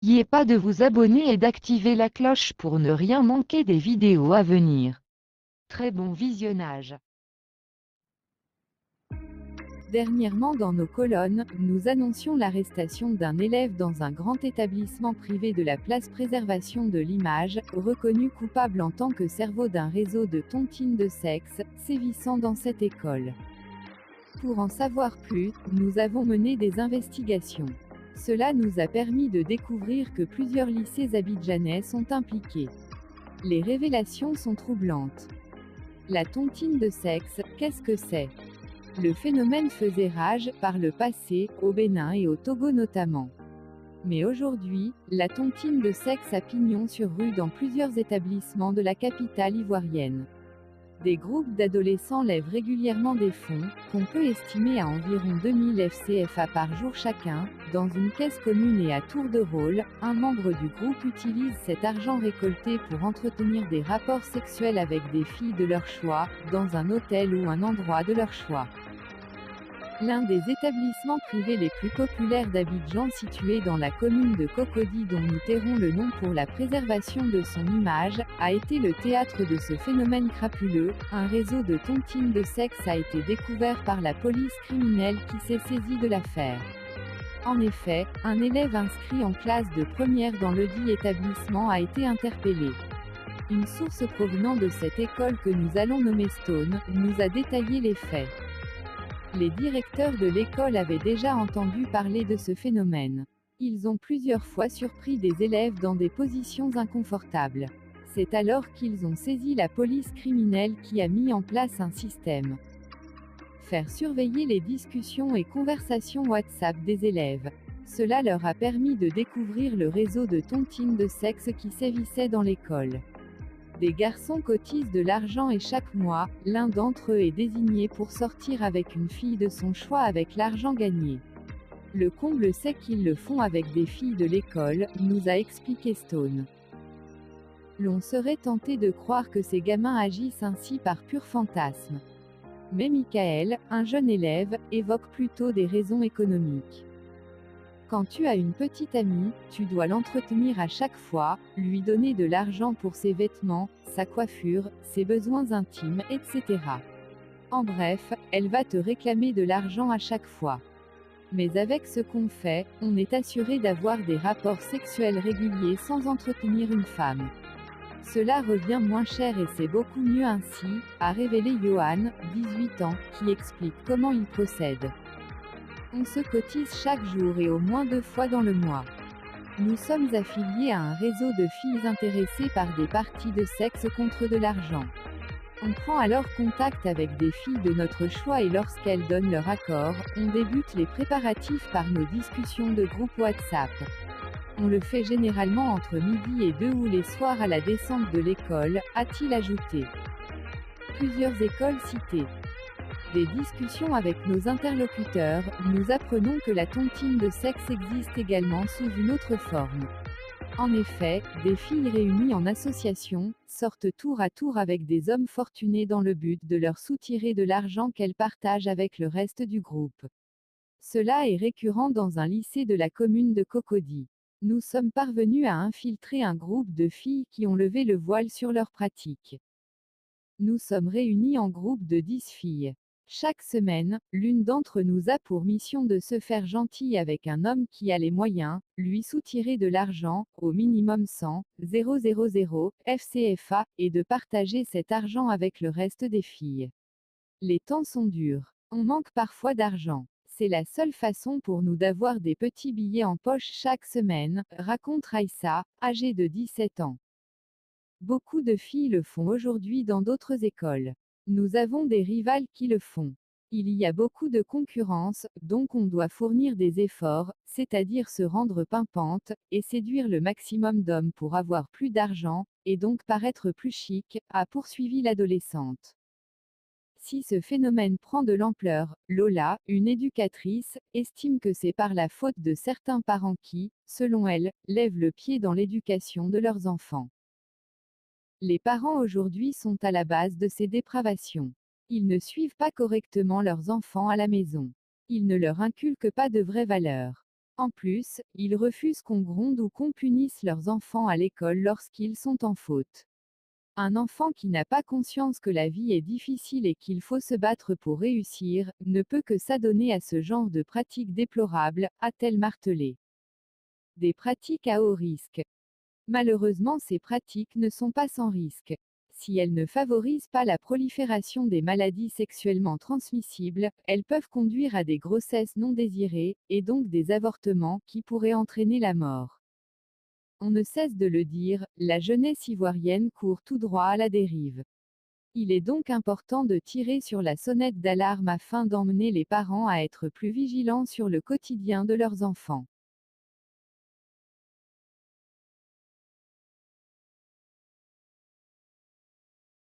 N'oubliez pas de vous abonner et d'activer la cloche pour ne rien manquer des vidéos à venir. Très bon visionnage. Dernièrement dans nos colonnes, nous annoncions l'arrestation d'un élève dans un grand établissement privé de la place Préservation de l'image, reconnu coupable en tant que cerveau d'un réseau de tontines de sexe, sévissant dans cette école. Pour en savoir plus, nous avons mené des investigations. Cela nous a permis de découvrir que plusieurs lycées abidjanais sont impliqués. Les révélations sont troublantes. La tontine de sexe, qu'est-ce que c'est ? Le phénomène faisait rage, par le passé, au Bénin et au Togo notamment. Mais aujourd'hui, la tontine de sexe a pignon sur rue dans plusieurs établissements de la capitale ivoirienne. Des groupes d'adolescents lèvent régulièrement des fonds, qu'on peut estimer à environ 2000 FCFA par jour chacun, dans une caisse commune et à tour de rôle. Un membre du groupe utilise cet argent récolté pour entretenir des rapports sexuels avec des filles de leur choix, dans un hôtel ou un endroit de leur choix. L'un des établissements privés les plus populaires d'Abidjan, situé dans la commune de Cocody dont nous tairons le nom pour la préservation de son image, a été le théâtre de ce phénomène crapuleux. Un réseau de tontines de sexe a été découvert par la police criminelle qui s'est saisie de l'affaire. En effet, un élève inscrit en classe de première dans ledit établissement a été interpellé. Une source provenant de cette école que nous allons nommer Stone, nous a détaillé les faits. Les directeurs de l'école avaient déjà entendu parler de ce phénomène. Ils ont plusieurs fois surpris des élèves dans des positions inconfortables. C'est alors qu'ils ont saisi la police criminelle qui a mis en place un système. Faire surveiller les discussions et conversations WhatsApp des élèves. Cela leur a permis de découvrir le réseau de tontines de sexe qui sévissait dans l'école. Des garçons cotisent de l'argent et chaque mois, l'un d'entre eux est désigné pour sortir avec une fille de son choix avec l'argent gagné. Le comble c'est qu'ils le font avec des filles de l'école, nous a expliqué Stone. L'on serait tenté de croire que ces gamins agissent ainsi par pur fantasme. Mais Michael, un jeune élève, évoque plutôt des raisons économiques. Quand tu as une petite amie, tu dois l'entretenir à chaque fois, lui donner de l'argent pour ses vêtements, sa coiffure, ses besoins intimes, etc. En bref, elle va te réclamer de l'argent à chaque fois. Mais avec ce qu'on fait, on est assuré d'avoir des rapports sexuels réguliers sans entretenir une femme. Cela revient moins cher et c'est beaucoup mieux ainsi, a révélé Johan, 18 ans, qui explique comment il procède. On se cotise chaque jour et au moins 2 fois dans le mois. Nous sommes affiliés à un réseau de filles intéressées par des parties de sexe contre de l'argent. On prend alors contact avec des filles de notre choix et lorsqu'elles donnent leur accord, on débute les préparatifs par nos discussions de groupe WhatsApp. On le fait généralement entre midi et 2 ou les soirs à la descente de l'école, a-t-il ajouté. Plusieurs écoles citées. Des discussions avec nos interlocuteurs, nous apprenons que la tontine de sexe existe également sous une autre forme. En effet, des filles réunies en association, sortent tour à tour avec des hommes fortunés dans le but de leur soutirer de l'argent qu'elles partagent avec le reste du groupe. Cela est récurrent dans un lycée de la commune de Cocody. Nous sommes parvenus à infiltrer un groupe de filles qui ont levé le voile sur leurs pratiques. Nous sommes réunis en groupe de 10 filles. Chaque semaine, l'une d'entre nous a pour mission de se faire gentille avec un homme qui a les moyens, lui soutirer de l'argent, au minimum 100 000 FCFA, et de partager cet argent avec le reste des filles. Les temps sont durs. On manque parfois d'argent. C'est la seule façon pour nous d'avoir des petits billets en poche chaque semaine, raconte Raissa, âgée de 17 ans. Beaucoup de filles le font aujourd'hui dans d'autres écoles. Nous avons des rivales qui le font. Il y a beaucoup de concurrence, donc on doit fournir des efforts, c'est-à-dire se rendre pimpante, et séduire le maximum d'hommes pour avoir plus d'argent, et donc paraître plus chic, a poursuivi l'adolescente. Si ce phénomène prend de l'ampleur, Lola, une éducatrice, estime que c'est par la faute de certains parents qui, selon elle, lèvent le pied dans l'éducation de leurs enfants. Les parents aujourd'hui sont à la base de ces dépravations. Ils ne suivent pas correctement leurs enfants à la maison. Ils ne leur inculquent pas de vraies valeurs. En plus, ils refusent qu'on gronde ou qu'on punisse leurs enfants à l'école lorsqu'ils sont en faute. Un enfant qui n'a pas conscience que la vie est difficile et qu'il faut se battre pour réussir, ne peut que s'adonner à ce genre de pratiques déplorables, a-t-elle martelé. Des pratiques à haut risque. Malheureusement, ces pratiques ne sont pas sans risque. Si elles ne favorisent pas la prolifération des maladies sexuellement transmissibles, elles peuvent conduire à des grossesses non désirées, et donc des avortements, qui pourraient entraîner la mort. On ne cesse de le dire, la jeunesse ivoirienne court tout droit à la dérive. Il est donc important de tirer sur la sonnette d'alarme afin d'emmener les parents à être plus vigilants sur le quotidien de leurs enfants.